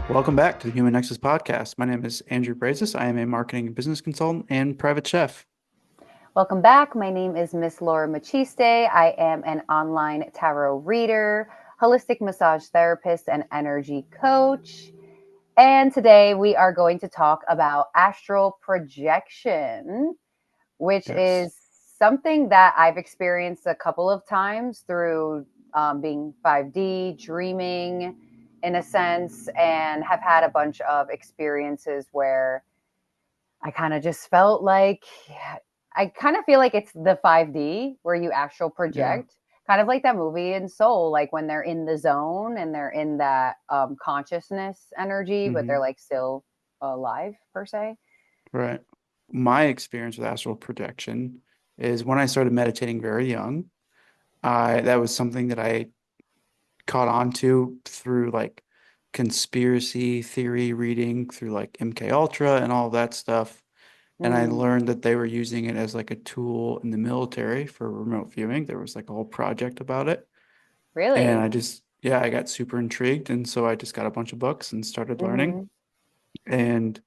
Welcome back to the Human Nexus podcast. My name is Andrew Brazis. I am a marketing and business consultant and private chef. Welcome back. My name is Miss Laura Machiste. I am an online tarot reader, holistic massage therapist, and energy coach. And today we are going to talk about astral projection, which Yes. is something that I've experienced a couple of times through being 5D, dreaming in a sense, and have had a bunch of experiences where I kind of just felt like I kind of feel like it's the 5D where you astral Yeah. project, kind of like that movie in Soul, like when they're in the zone and they're in that consciousness energy, but they're hmm like still alive per se. Right. My experience with astral projection is when I started meditating very young. I that was something that I caught on to through like conspiracy theory reading through like MK Ultra and all that stuff. And I Mm, learned that they were using it as like a tool in the military for remote viewing. There was like a whole project about it. And really? I got super intrigued. And so I just got a bunch of books and started learning. Hmm. And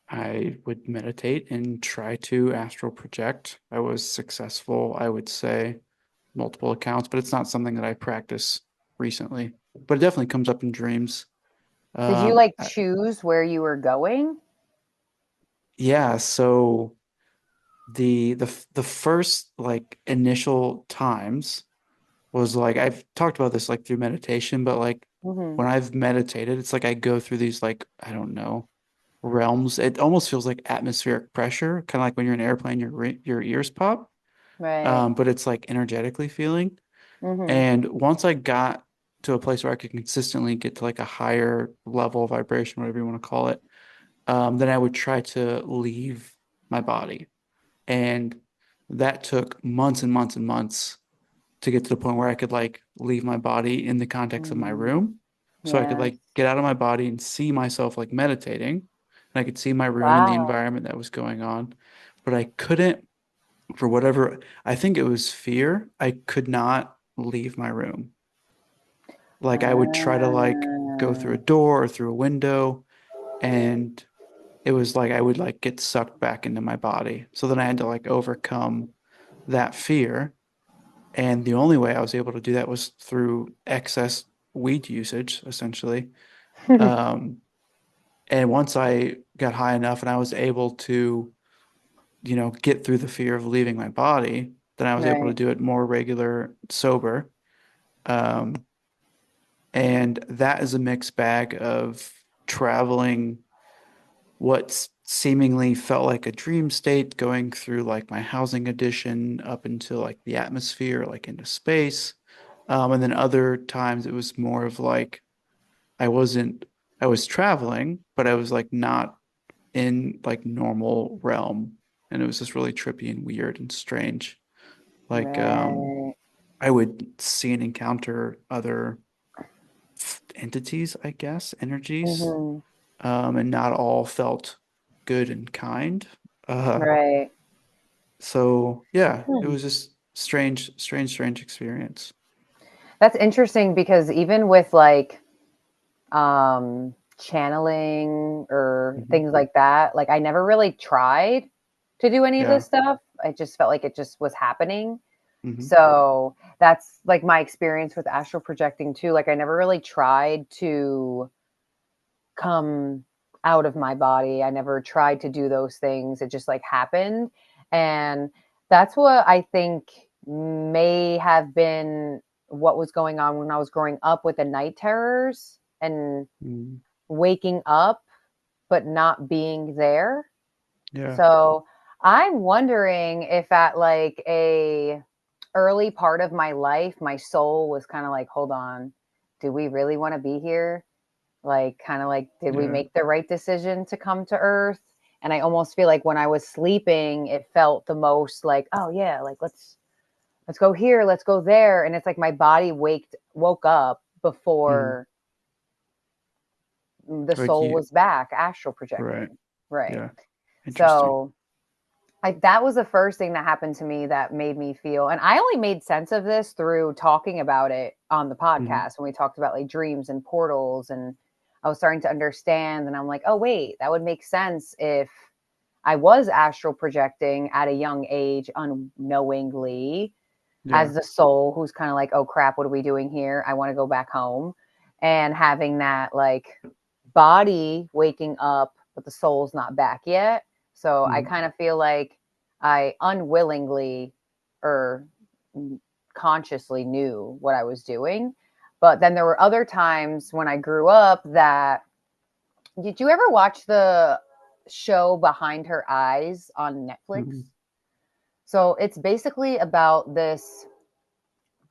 I would meditate and try to astral project. I was successful, I would say, multiple accounts, but it's not something that I practice recently. But it definitely comes up in dreams. Did you Um, like I- choose where you were going? yeah, so the first like initial times was like I've talked about this like through meditation, but like Hmm. when I've meditated, it's like I go through these like I don't know realms. It almost feels like atmospheric pressure, kind of like when you're in an airplane, your ears pop. Right. But it's like energetically feeling. Hmm. And once I got to a place where I could consistently get to like a higher level of vibration, whatever you want to call it, then I would try to leave my body. And that took months and months and months to get to the point where I could like leave my body in the context of my Mm, room. So I could yes. like get out of my body and see myself like meditating. And I could see my room and the Wow. environment that was going on. But I couldn't, for whatever, I think it was fear. I could not leave my room. Like I would try to like go through a Ah, door or through a window, and it was like I would like get sucked back into my body. So then I had to like overcome that fear. And the only way I was able to do that was through excess weed usage, essentially. Um, and once I got high enough and I was able to, get through the fear of leaving my body, then I was able to right. do it more regular, sober. Um, and that is a mixed bag of traveling what seemingly felt like a dream state, going through like my housing addition up into like the atmosphere, like into space. And then other times it was more of like I wasn't, I was traveling, but I was like not in like normal realm. And it was just really trippy and weird and strange. Like, Right. I would see and encounter other entities, I guess, energies, Hmm. and not all felt good and kind. Uh, Right. so yeah, it Hmm. was just strange, strange, strange experience. That's interesting because even with like channeling or hmm things like that, like I never really tried to do any of Yeah. this stuff. I just felt like it just was happening. hmm So that's like my experience with astral projecting too. Like I never really tried to come out of my body. I never tried to do those things. It just like happened. And that's what I think may have been what was going on when I was growing up with the night terrors and mm waking up but not being there. Yeah. So I'm wondering if at like a early part of my life, my soul was kind of like, hold on, do we really want to be here? Like, kind of like, did we Yeah. make the right decision to come to Earth? And I almost feel like when I was sleeping, it felt the most like, oh yeah, like let's go here, let's go there. And it's like my body woke up mm before the Like soul you, was back, astral right. projecting. Right. Yeah. Interesting. So that was the first thing that happened to me that made me feel, and I only made sense of this through talking about it on the Hmm. podcast when we talked about like dreams and portals, and I was starting to understand, and I'm like, oh wait, that would make sense if I was astral projecting at a young age unknowingly Yeah. as the soul who's kind of like, oh crap, what are we doing here? I want to go back home. And having that like body waking up, but the soul's not back yet. So I Hmm. kind of feel like I unwillingly or consciously knew what I was doing. But then there were other times when I grew up that, did you ever watch the show Behind Her Eyes on Netflix? Hmm. So it's basically about this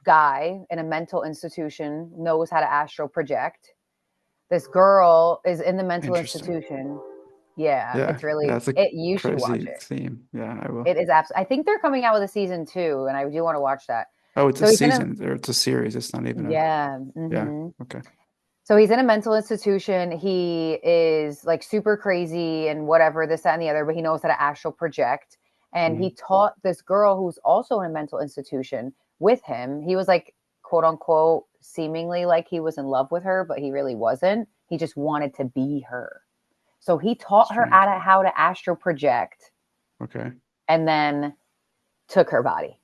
guy in a mental institution knows how to astral project. This girl is in the mental Interesting. institution. Yeah, Yeah. it's Yeah. really That's a it. You should watch crazy it. theme. Yeah, I will. It is absolutely. I think they're coming out with a season 2, and I do want to watch that. Oh, it's a So he's in a season or it's a series. It's not even a, yeah. yeah. Okay. So he's in a mental institution. He is like super crazy and whatever, this, that, and the other, but he knows how to astral project. And he Hmm. taught this girl who's also in a mental institution with him. He was like, quote unquote, seemingly like he was in love with her, but he really wasn't. He just wanted to be her. So he taught her Strange. how to astral project Okay. and then took her body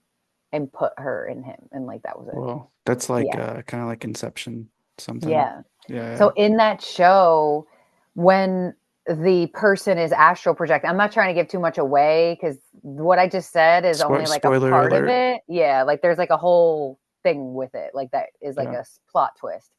and put her in him. And like that was it. Well, that's like Yeah. kind of like Inception something. Yeah. Yeah, So yeah. in that show, when the person is astral projecting, I'm not trying to give too much away because what I just said is only like a Spoiler part of alert. it. Yeah, like there's like a whole thing with it, like that is like Yeah. a plot twist.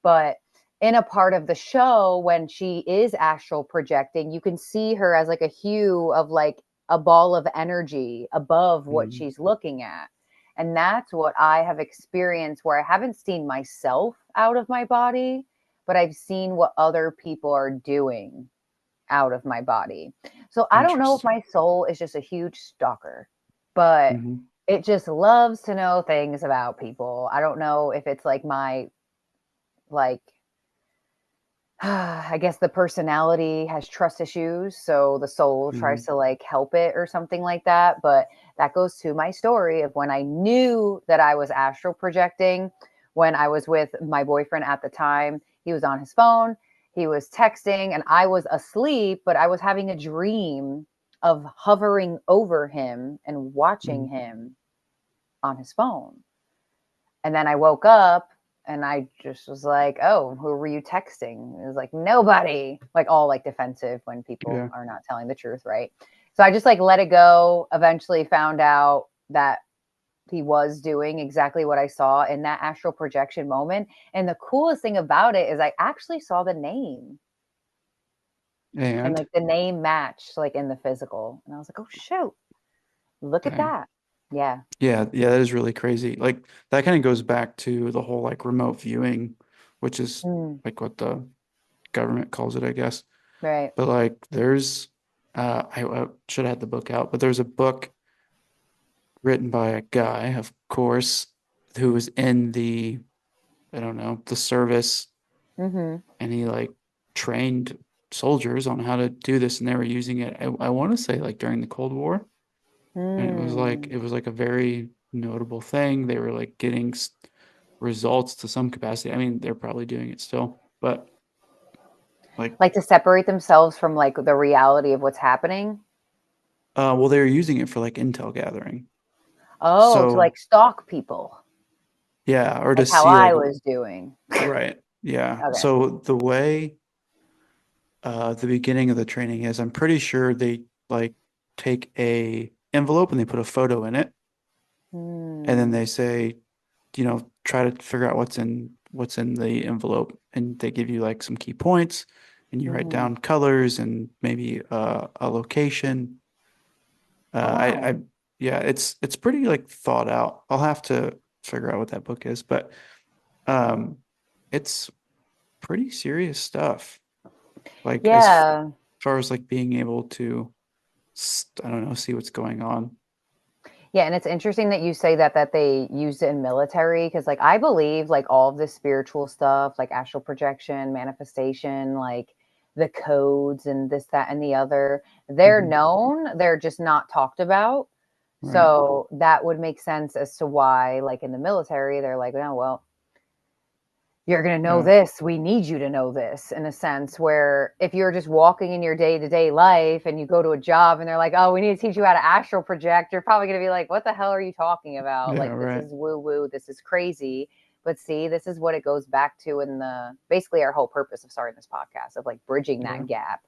But in a part of the show, when she is astral projecting, you can see her as like a hue of like a ball of energy above what Mm. she's looking at. And that's what I have experienced where I haven't seen myself out of my body, but I've seen what other people are doing out of my body. So I don't know if Interesting. my soul is just a huge stalker, but Hmm. it just loves to know things about people. I don't know if it's like my like I guess the personality has trust issues, so the soul tries Hmm. to like help it or something like that. But that goes to my story of when I knew that I was astral projecting. When I was with my boyfriend at the time, he was on his phone, he was texting, and I was asleep, but I was having a dream of hovering over him and watching Hmm. him on his phone. And then I woke up and I just was like, oh, who were you texting? It was like, nobody, like all like defensive when people Yeah. are not telling the truth, right? So I just like let it go. Eventually found out that he was doing exactly what I saw in that astral projection moment. And the coolest thing about it is I actually saw the name and And like the name matched like in the physical. And I was like, oh, shoot, look at dang. that. Yeah. Yeah, yeah, that is really crazy. Like that kind of goes back to the whole like remote viewing, which is Mm, like what the government calls it, I guess. right. But like there's I should have had the book out, but there's a book written by a guy, of course, who was in the, I don't know, the service, Mm-hmm. and he like trained soldiers on how to do this, and they were using it. I want to say like during the Cold War, and Mm. it was like a very notable thing. They were like getting results to some capacity. I mean, they're probably doing it still, but like, Like to separate themselves from like the reality of what's happening. well, they were using it for like intel gathering. Oh, to So like stalk people, yeah, or to like how see I like, was doing. right, yeah. Okay. So the way the beginning of the training is, I'm pretty sure they like take a envelope and they put a photo in it, and then Hmm. they say, try to figure out what's in the envelope, and they give you like some key points, and you write Mm-hmm. down colors and maybe a location. Oh I wow. yeah, it's pretty like thought out. I'll have to figure out what that book is, but um, it's pretty serious stuff. Like as Yeah. far as like being able to, I don't know, see what's going on. Yeah, and it's interesting that you say that they used it in military because like I believe like all of this spiritual stuff, like astral projection, manifestation, like the codes and this, that, and the other. They're Hmm. known, they're just not talked about. Right. So that would make sense as to why, like in the military, they're like, oh, well, you're going to know Yeah. this. We need you to know this, in a sense where if you're just walking in your day to day life and you go to a job and they're like, oh, we need to teach you how to astral project, you're probably going to be like, what the hell are you talking about? Yeah. Like, this Right. is woo woo. This is crazy. But see, this is what it goes back to in the basically our whole purpose of starting this podcast of like bridging Yeah. that gap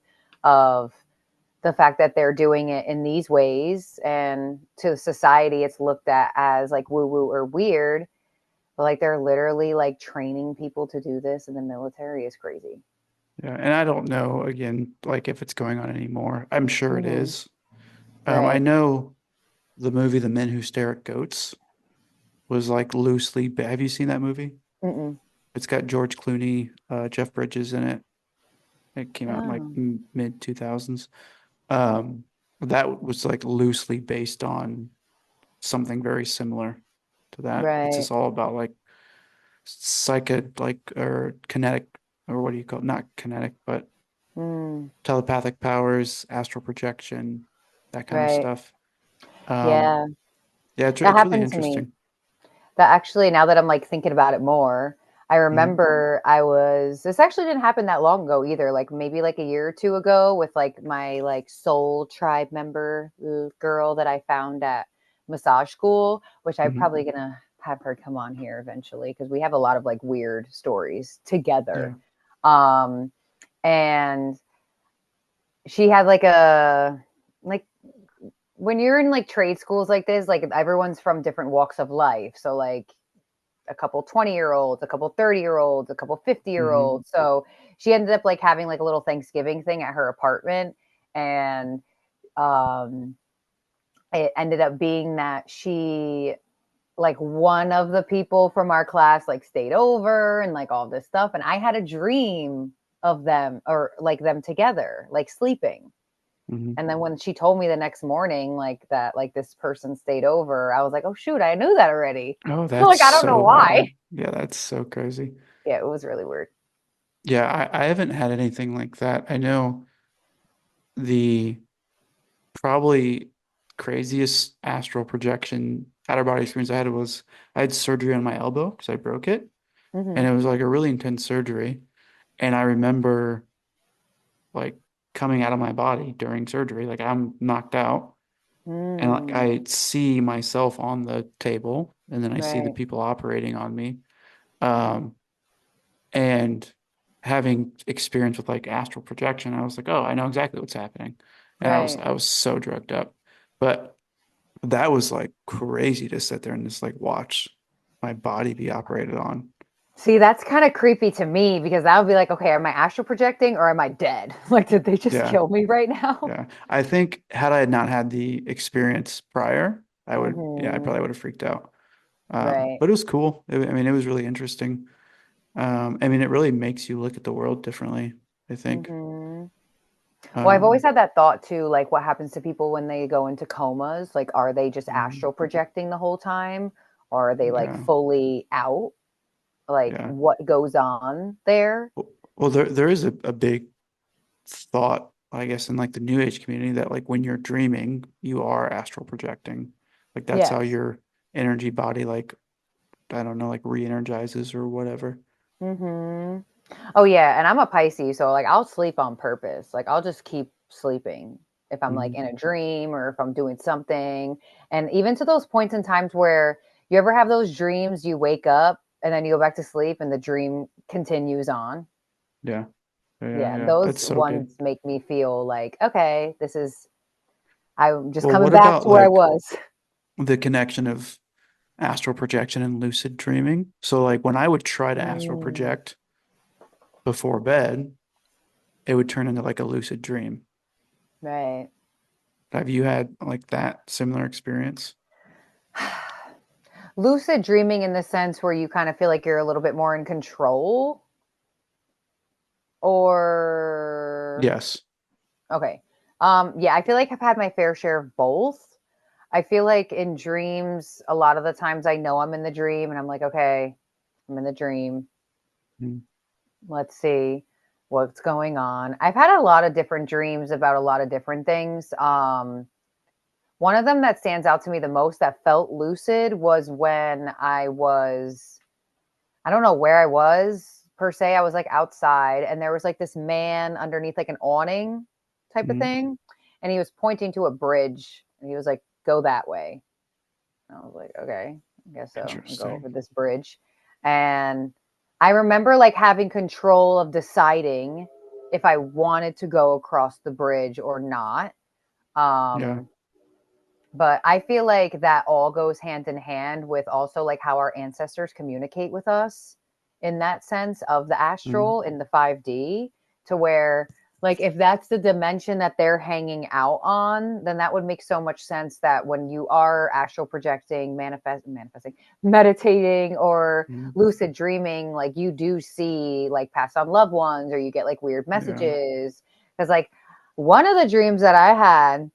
of the fact that they're doing it in these ways. And to society, it's looked at as like woo woo or weird, but like they're literally like training people to do this in the military is crazy. Yeah. And I don't know, again, like if it's going on anymore. I'm sure it Hmm. is. I Right. know the movie The Men Who Stare at Goats was like loosely. Have you seen that movie? Mm-mm. It's got George Clooney, Jeff Bridges in it. It came out in like Oh, mid 2000s. Um, that was like loosely based on something very similar to that. It's right. just all about like psychic, like, or kinetic, or what do you call it? Not kinetic, but Mm, telepathic powers, astral projection, that kind of right. stuff. Um, Yeah. yeah, That it's really happened to me. interesting. That actually, now that I'm like thinking about it more, I Hmm. remember this actually didn't happen that long ago either, like maybe like a year or two ago with like my like soul tribe member girl that I found at massage school, which I'm Hmm. probably gonna have her come on here eventually because we have a lot of like weird stories together. Yeah. Um, and she had like a like when you're in like trade schools like this, like everyone's from different walks of life. So like a couple 20-year-olds, a couple 30-year-olds, a couple 50-year Hmm. olds. So she ended up like having like a little Thanksgiving thing at her apartment. And um, it ended up being that like one of the people from our class like stayed over and like all this stuff. And I had a dream of them or like them together, like sleeping. Hmm. And then when she told me the next morning, like that, like this person stayed over, I was like, oh, shoot, I knew that already. Oh, that's Like, I don't know so why. wild. Yeah, that's so crazy. Yeah, it was really weird. Yeah, I haven't had anything like that. I know the probably craziest astral projection out of body experience I had was I had surgery on my elbow because I broke it. And Hmm. it was like a really intense surgery. And I remember like coming out of my body during surgery, like I'm knocked out. And like Mm, I see myself on the table and then I see the right, people operating on me. Um, and having experience with like astral projection, I was like, oh, I know exactly what's happening. And right. I was so drugged up. But that was like crazy to sit there and just like watch my body be operated on. See, that's kind of creepy to me because I would be like, okay, am I astral projecting or am I dead? Like, did they just Yeah, kill me right now? yeah. I think had I not had the experience prior, I would, yeah, I Hmm. probably would have freaked out. Right. But it was cool. I mean, it was really interesting. I mean, it really makes you look at the world differently, I think. Hmm. Well, I've always Um, had that thought too, like what happens to people when they go into comas? Like, are they just mhm. astral projecting the whole time? Or are they like Yeah, fully out? Like, yeah. what goes on there? Well, there is a big thought, I guess, in like the New Age community that like when you're dreaming, you are astral projecting. Like that's how Yes. your energy body, like, I don't know, like re-energizes or whatever. Hmm. Oh yeah, and I'm a Pisces, so like I'll sleep on purpose. Like I'll just keep sleeping if I'm like Mhm. in a dream or if I'm doing something. And even to those points in times where you ever have those dreams, you wake up and then you go back to sleep and the dream continues on. Yeah. Yeah, Yeah. those It's so good. ones make me feel like, okay, I'm just Well, coming what back about to where I like was. the connection of astral projection and lucid dreaming? So like when I would try to astral Mm, project before bed, it would turn into like a lucid dream. right. Have you had like that similar experience? Lucid dreaming in the sense where you kind of feel like you're a little bit more in control or Yes. okay. Yeah, I feel like I've had my fair share of both. I feel like in dreams, a lot of the times I know I'm in the dream and I'm like, okay, I'm in the dream. Mm. Let's see. what's going on. I've had a lot of different dreams about a lot of different things. One of them that stands out to me the most that felt lucid was when I don't know where I was per se. I was like outside and there was like this man underneath like an awning type of Mhm. thing. And he was pointing to a bridge and he was like, go that way. And I was like, okay, I guess so. I'll go Interesting. over this bridge. And I remember like having control of deciding if I wanted to go across the bridge or not. Yeah. Um, but I feel like that all goes hand in hand with also like how our ancestors communicate with us in that sense of the Mhm. astral in the 5D, to where like if that's the dimension that they're hanging out on, then that would make so much sense that when you are astral projecting, manifesting, meditating or Mhm. lucid dreaming, like you do see like past on loved ones or you get like weird Yeah. messages. Because like one of the dreams that I had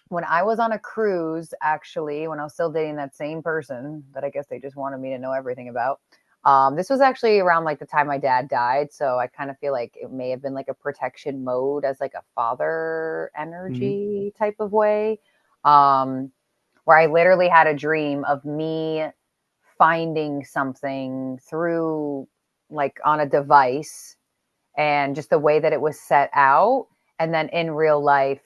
when I was on a cruise, actually, when I was still dating that same person that I guess they just wanted me to know everything about. This was actually around like the time my dad died, so I kind of feel like it may have been like a protection mode as like a father Mhm. energy type of way, um, where I literally had a dream of me finding something through like on a device and just the way that it was set out, and then in real life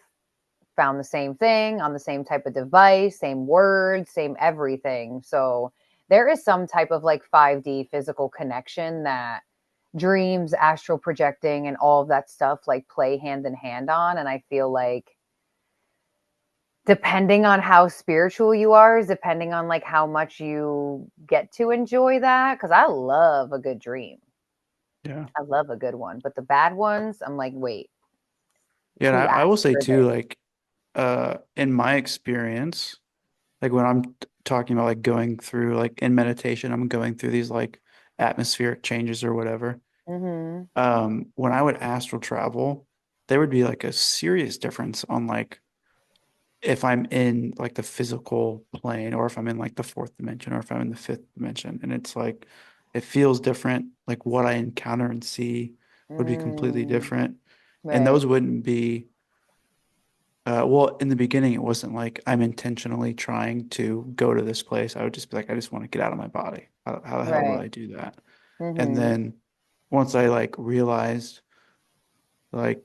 found the same thing on the same type of device, same words, same everything. So there is some type of like 5D physical connection that dreams, astral projecting, and all of that stuff like play hand in hand on. And I feel like depending on how spiritual you are, is depending on like how much you get to enjoy that. Cause I love a good dream. Yeah. I love a good one. But the bad ones, I'm like, wait, Yeah. And who I will asked say for too, this? like, in my experience, like when I'm talking about like going through like in meditation, I'm going through these like atmospheric changes or whatever. Mm-hmm. When I would astral travel, there would be like a serious difference on like if I'm in like the physical plane or if I'm in like the fourth dimension or if I'm in the fifth dimension. And it's like it feels different. Like what I encounter and see would be completely Mm, different. And right. those wouldn't be well, in the beginning, it wasn't like I'm intentionally trying to go to this place. I would just be like, I just want to get out of my body. How the hell would Right. I do that? And Mhm. then once I like realized like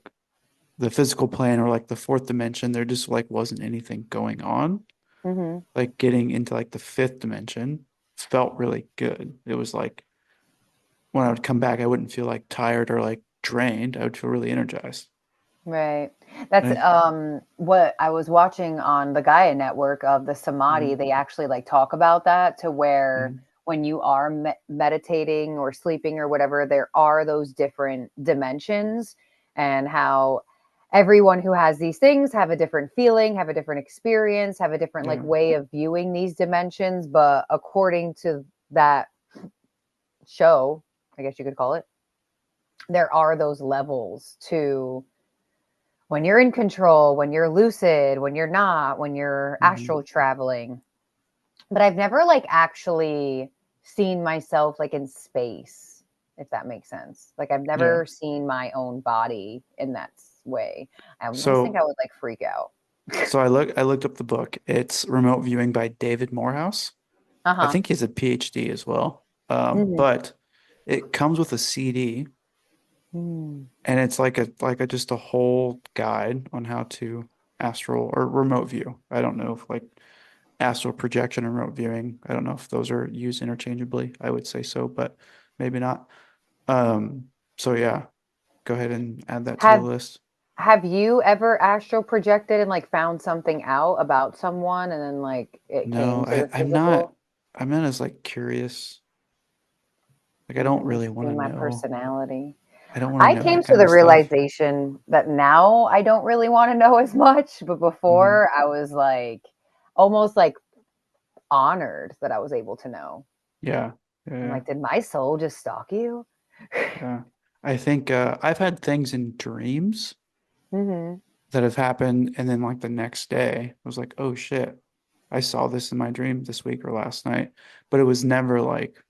the physical plane or like the fourth dimension, there just like wasn't anything going on. Mhm. Like getting into like the fifth dimension felt really good. It was like when I would come back, I wouldn't feel like tired or like drained. I would feel really energized. Right. That's Right? what I was watching on the Gaia network of the Samadhi. Mm-hmm. They actually like talk about that to where Mm-hmm. when you are meditating or sleeping or whatever, there are those different dimensions and how everyone who has these things have a different feeling, have a different experience, have a different like Yeah. way of viewing these dimensions, but according to that show, I guess you could call it, there are those levels to when you're in control, when you're lucid, when you're not, when you're Mm-hmm. astral traveling. But I've never like actually seen myself like in space, if that makes sense. Like I've Yeah. never seen my own body in that way. I almost think So I would like freak out. So I looked up the book. It's Remote Viewing by David Morehouse. I Uh-huh. think he's a PhD as well. Mm-hmm. But it comes with a CD Mm. and it's like a just a whole guide on how to astral or remote view. I don't know if like astral projection and remote viewing, I don't know if those are used interchangeably. I would say so, but maybe not. So yeah, go ahead and add that to the Have list. have you ever astral projected and like found something out about someone and then like it No, came to the I'm not physical? I'm not as like curious. Like I don't It really must want be to my know. personality. I don't want to I know came that to kind the of stuff. realization that now I don't really want to know as much, but Mm, before I was like almost like honored that I was able to know. yeah, yeah, I'm yeah, like, did my soul just stalk you? yeah. I think I've had things in dreams Mm-hmm. that have happened, and then like the next day, I was like, oh shit, I saw this in my dream this week or last night, but it was never like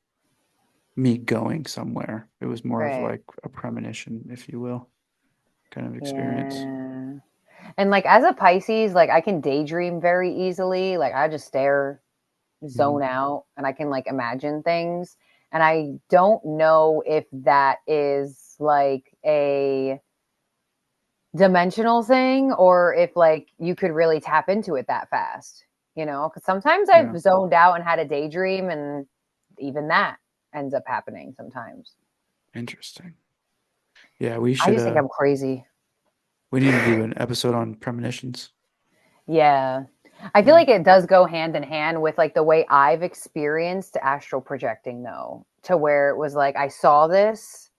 me going somewhere. It was more of Right. like a premonition, if you will, kind of experience. Yeah. And like as a Pisces, like I can daydream very easily. Like I just stare, Hmm. zone out, and I can like imagine things. And I don't know if that is like a dimensional thing or if like you could really tap into it that fast, you know? Because sometimes Yeah, I've zoned out and had a daydream, and even that ends up happening sometimes. interesting. Yeah, we I should just think I'm crazy. we need to do an episode on premonitions. Yeah. I feel Yeah. like it does go hand in hand with like the way I've experienced astral projecting though, to where it was like I saw this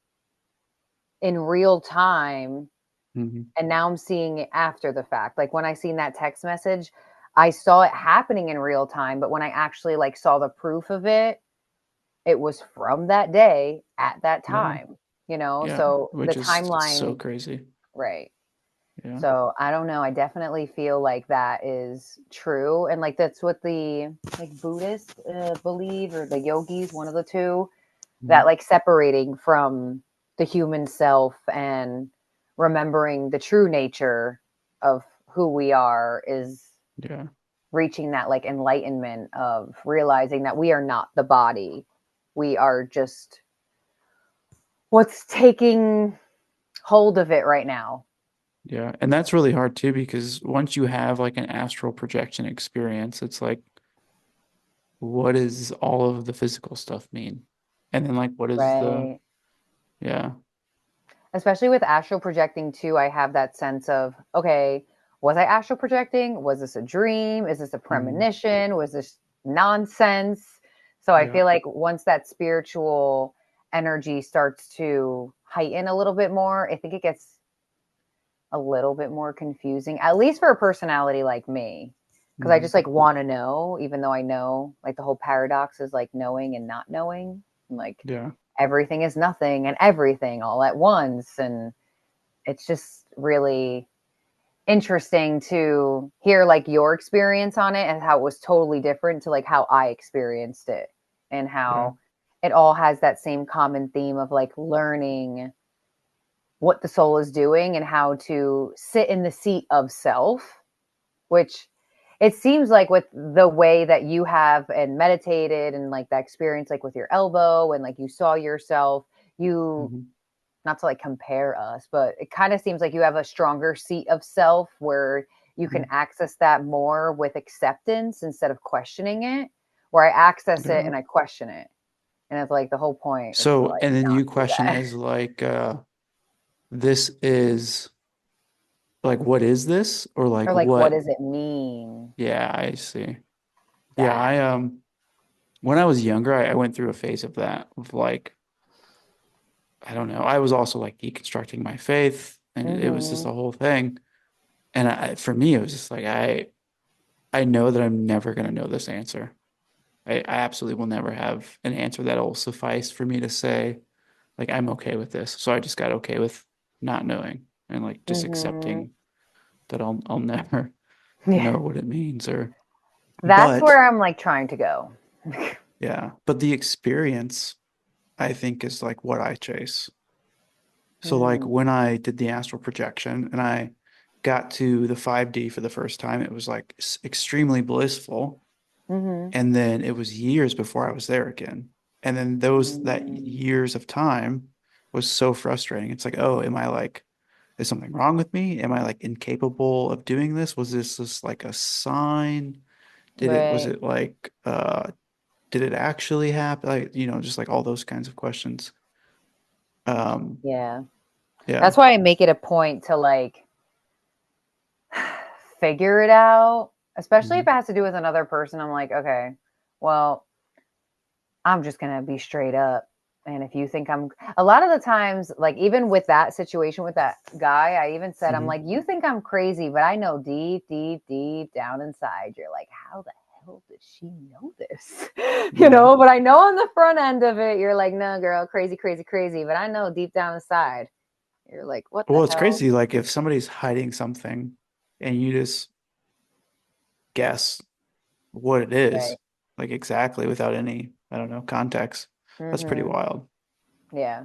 in real time Hmm. and now I'm seeing it after the fact. Like when I seen that text message, I saw it happening in real time, but when I actually like saw the proof of it, it was from that day at that Yeah. time, you know? Yeah, So the which is so timeline, crazy. right. Yeah. So I don't know. I definitely feel like that is true. And like that's what the like Buddhists believe, or the yogis, one of the two, that Mhm. like separating from the human self and remembering the true nature of who we are is Yeah. reaching that like enlightenment of realizing that we are not the body. We are just what's taking hold of it right now. Yeah. And that's really hard too, because once you have like an astral projection experience, it's like, what does all of the physical stuff mean? And then like, what is the, Right. yeah. Especially with astral projecting too, I have that sense of, okay, was I astral projecting? Was this a dream? Is this a Mhm. premonition? Was this nonsense? So I Yeah. feel like once that spiritual energy starts to heighten a little bit more, I think it gets a little bit more confusing, at least for a personality like me. Because I Mhm. just like want to know, even though I know like the whole paradox is like knowing and not knowing. And, like Yeah. everything is nothing and everything all at once. And it's just really interesting to hear like your experience on it and how it was totally different to like how I experienced it, and Yeah. how it all has that same common theme of like learning what the soul is doing and how to sit in the seat of self, which it seems like with the way that you have and meditated and like that experience like with your elbow and like you saw yourself, you, Mhm. not to like compare us, but it kind of seems like you have a stronger seat of self where you can Mhm. access that more with acceptance instead of questioning it. Where I access it Yeah. and I question it. And it's like the whole point is to So, like and then not you do question it that. as like, this is like, what is this? Or like, Or like, what what? does it mean? Yeah, I see. Yeah, That. when I was younger, I went through a phase of that, of like, I don't know. I was also like deconstructing my faith, and it was just Mm-hmm. a whole thing. And for me, it was just like I know that I'm never gonna know this answer. I absolutely will never have an answer that'll suffice for me to say like I'm okay with this. So I just got okay with not knowing and like just Mm-hmm. accepting that I'll never Yeah. know what it means. Or That's but where I'm like trying to go. yeah, but the experience I think is like what I chase. So like Mm. when I did the astral projection and I got to the 5D for the first time, it was like extremely blissful. Mm-hmm. And then it was years before I was there again. And then those that Mm. years of time was so frustrating. It's like, oh, am I like, is something wrong with me? Am I like incapable of doing this? Was this just like a sign? Was Right. it like, did it actually happen? Like, just like all those kinds of questions. Um, Yeah. yeah. That's why I make it a point to like figure it out, especially if Mhm. it has to do with another person. I'm like, okay, well, I'm just going to be straight up. And if you think I'm, a lot of the times, like even with that situation with that guy, I even said, I'm Mhm. like, you think I'm crazy, but I know deep, deep, deep down inside, you're like, how the hell did she know this? You Yeah. know, but I know on the front end of it, you're like, no, girl, crazy, crazy, crazy. But I know deep down inside, you're like, what the Well, it's hell? crazy. Like if somebody's hiding something and you just guess what it is, Right. like exactly without any, I don't know, context. That's pretty Mm-hmm. wild. Yeah.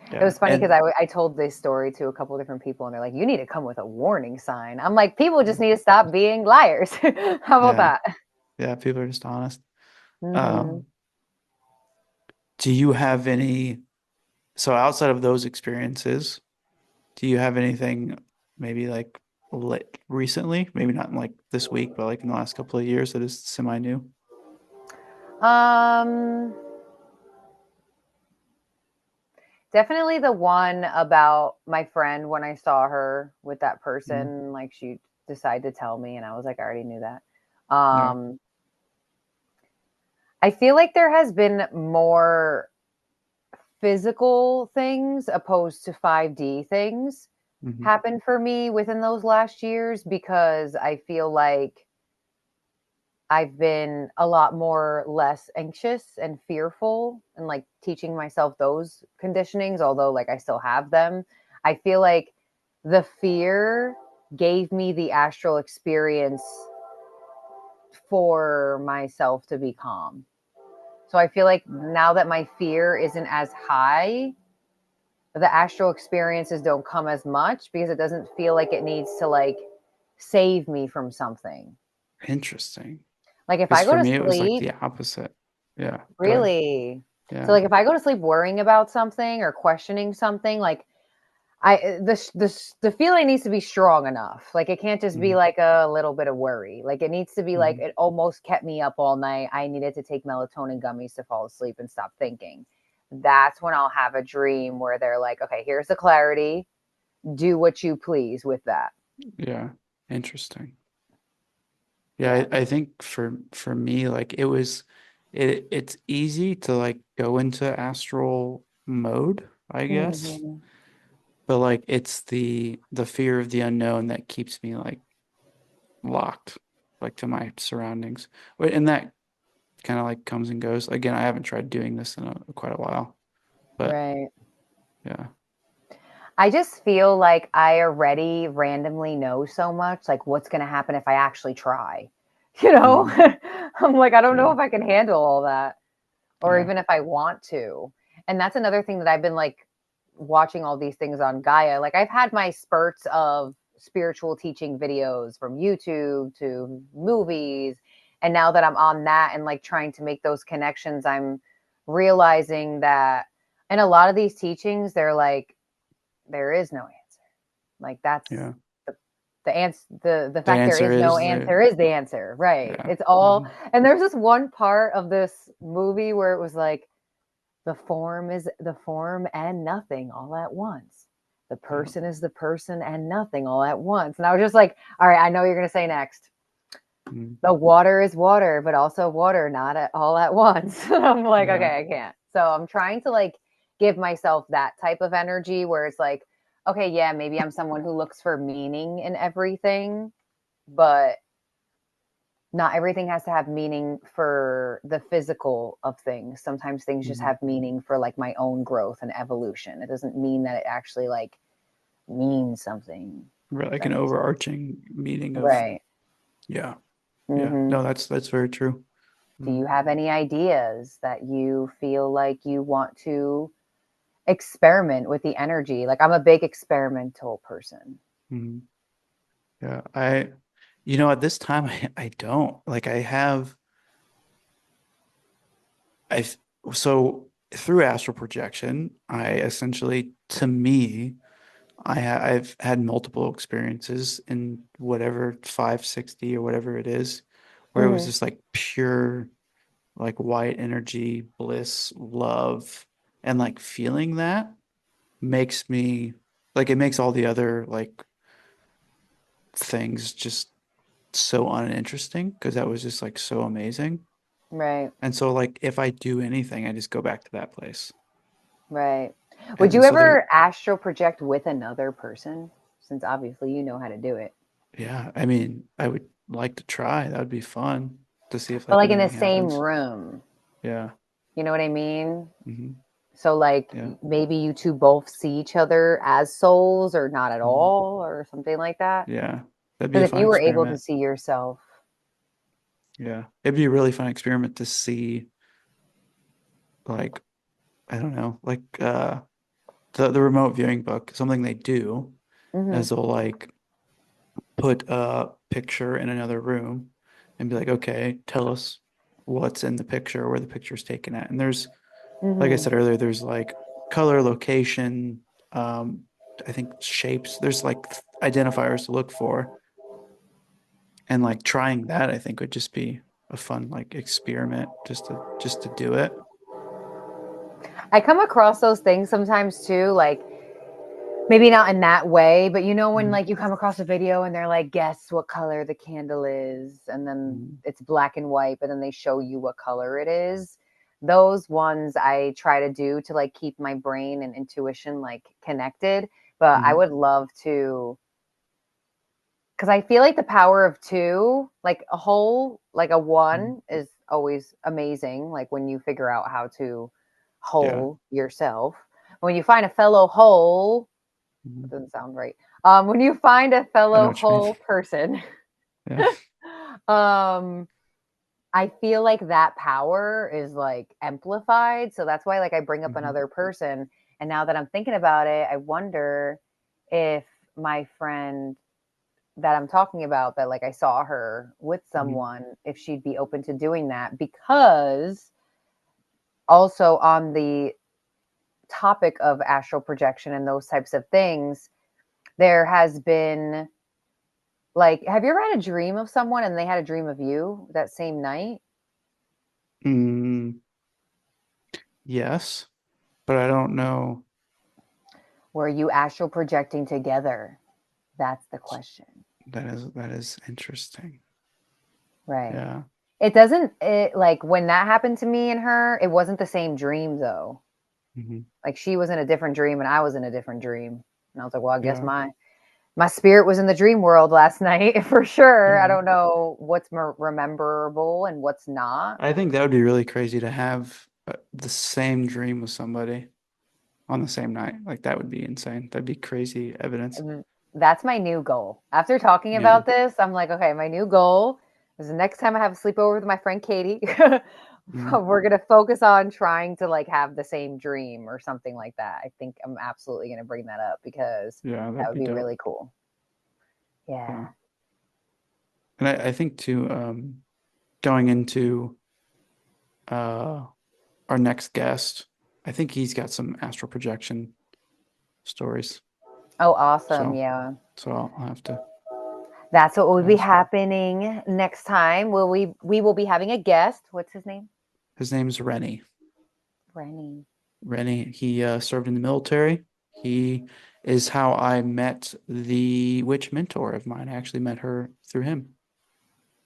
It Yeah. was funny because And I told this story to a couple different people, and they're like, "You need to come with a warning sign." I'm like, "People just need to stop being liars." How about yeah, that? yeah, people are just honest. Mm-hmm. Um, do you have any, so outside of those experiences, do you have anything maybe like recently, maybe not in like this week, but like in the last couple of years that is semi-new? Um, Definitely the one about my friend when I saw her with that Mhm. person, like she decided to tell me, and I was like, I already knew that. Yeah. I feel like there has been more physical things opposed to 5D things Hmm. happen for me within those last years because I feel like I've been a lot more less anxious and fearful and like teaching myself those conditionings, although like I still have them. I feel like the fear gave me the astral experience for myself to be calm. So I feel like now that my fear isn't as high, the astral experiences don't come as much because it doesn't feel like it needs to like save me from something. Interesting. Like if Because I go for to me, it was like sleep, the opposite. Yeah. Go ahead. really. So Yeah. like if I go to sleep worrying about something or questioning something, like the feeling needs to be strong enough. Like it can't just be Hmm. like a little bit of worry. Like it needs to be like Hmm. it almost kept me up all night. I needed to take melatonin gummies to fall asleep and stop thinking. That's when I'll have a dream where they're like, okay, here's the clarity. Do what you please with that. Yeah. Interesting. Yeah, Yeah. I think for me, like it's easy to like go into astral mode, I guess. Mhm. But like it's the fear of the unknown that keeps me like locked like to my surroundings. And that kind of like comes and goes. Again, I haven't tried doing this in quite a while, but Right. yeah. I just feel like I already randomly know so much, like what's going to happen if I actually try. You know, Mm, I'm like, I don't know yeah. if I can handle all that or Yeah. even if I want to. And that's another thing that I've been like watching all these things on Gaia. Like, I've had my spurts of spiritual teaching videos from YouTube to movies. And now that I'm on that and like trying to make those connections, I'm realizing that in a lot of these teachings, they're like, there is no answer. Like that's Yeah. the the The fact there answer is no is the answer is the answer. Right. yeah. It's all, Hmm. and there's this one part of this movie where it was like the form and nothing all at once. The Yeah. person is the person and nothing all at once. And I was just like, all right, I know you're gonna say next. Mm, The water is water, but also water, not at all at once. I'm like, yeah. okay, I can't. So I'm trying to like give myself that type of energy where it's like, okay, yeah, maybe I'm someone who looks for meaning in everything, but not everything has to have meaning for the physical of things. Sometimes things just Hmm. have meaning for like my own growth and evolution. It doesn't mean that it actually like means something. Right, If like that an makes sense. overarching meaning of Right. yeah. Yeah. Hmm. No, that's very true. Do Mm. you have any ideas that you feel like you want to experiment with the energy? Like I'm a big experimental person. Mm. Yeah. At this time I don't like I have I so through astral projection, I essentially to me I've had multiple experiences in whatever 560 or whatever it is, where it was Hmm. just like pure like white energy, bliss, love, and like feeling that makes me like it makes all the other like things just so uninteresting because that was just like so amazing. Right. And so like if I do anything, I just go back to that place. Right. Would And you so there, ever astral project with another person? Since obviously you know how to do it. yeah, I mean, I would like to try. That would be fun to see if But like like in the anything same happens. room. Yeah. You know what I mean? Hmm. So like Yeah. maybe you two both see each other as souls or not at Hmm. all or something like that. Yeah. That'd be a Because if fun you were able to experiment. see yourself, Yeah. It'd be a really fun experiment to see like I don't know, like the remote viewing book, something they do Hmm. is they'll like put a picture in another room and be like, okay, tell us what's in the picture, where the picture is taken at. And there's, like I Hmm. said earlier, there's like color, location, um, I think shapes. There's like identifiers to look for. And like trying that, I think would just be a fun like experiment just to do it. I come across those things sometimes too, like maybe not in that way, but you know when Mhm. like you come across a video and they're like, guess what color the candle is, and then Mhm. it's black and white, but then they show you what color it is. Those ones I try to do to like keep my brain and intuition like connected. But I Mhm. would love to, because I feel like the power of two, like a whole, like a Mhm. one, is always amazing. Like when you figure out how to Yeah. whole yourself. When you find a fellow whole, that Mhm. doesn't sound right. When you find a I know fellow what you mean. whole person, Yeah. um, I feel like that power is like amplified. So that's why like I bring up Mhm. another person. And now that I'm thinking about it, I wonder if my friend that I'm talking about, that like I saw her with Mhm. someone, if she'd be open to doing that, because also on the topic of astral projection and those types of things, there has been like, have you ever had a dream of someone and they had a dream of you that same night? Mm, yes, but I don't know. Were you astral projecting together? That's the question. That is interesting. Right. Yeah. It doesn't, it like when that happened to me and her, it wasn't the same dream though. Hmm. Like she was in a different dream and I was in a different dream. And I was like, well, I guess Yeah. my spirit was in the dream world last night for sure. I Yeah. don't know what's rememberable and what's not. I think that would be really crazy to have the same dream with somebody on the same night. Like that would be insane. That'd be crazy evidence. And that's my new goal. After talking Yeah. about this, I'm like, okay, my new goal is the next time I have a sleepover with my friend Katie, Mhm. we're gonna focus on trying to like have the same dream or something like that. I think I'm absolutely gonna bring that up because Yeah, that that'd would be be dope. really cool. Yeah. Yeah. And I think too, going into uh our next guest, I think he's got some astral projection stories. Oh, awesome. So Yeah. so I'll have to That's what will be ask him. happening next time. We will be having a guest. What's his name? His name's Rennie. Rennie. Rennie, he served in the military. He is how I met the witch mentor of mine. I actually met her through him.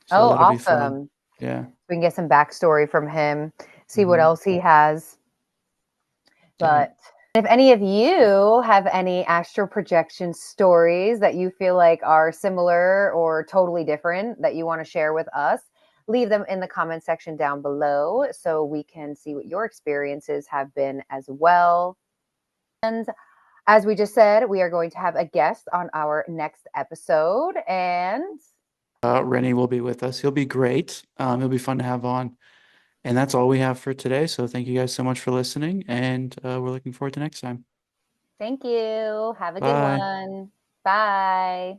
So Oh, that'll be fun. awesome. Yeah. We can get some backstory from him, see what Hmm. else he has. Yeah. But if any of you have any astral projection stories that you feel like are similar or totally different that you want to share with us, leave them in the comment section down below so we can see what your experiences have been as well. And as we just said, we are going to have a guest on our next episode. And Rennie will be with us. He'll be great. He'll be fun to have on. And that's all we have for today. So thank you guys so much for listening, and we're looking forward to next time. thank you. Have a good Bye. one. Bye.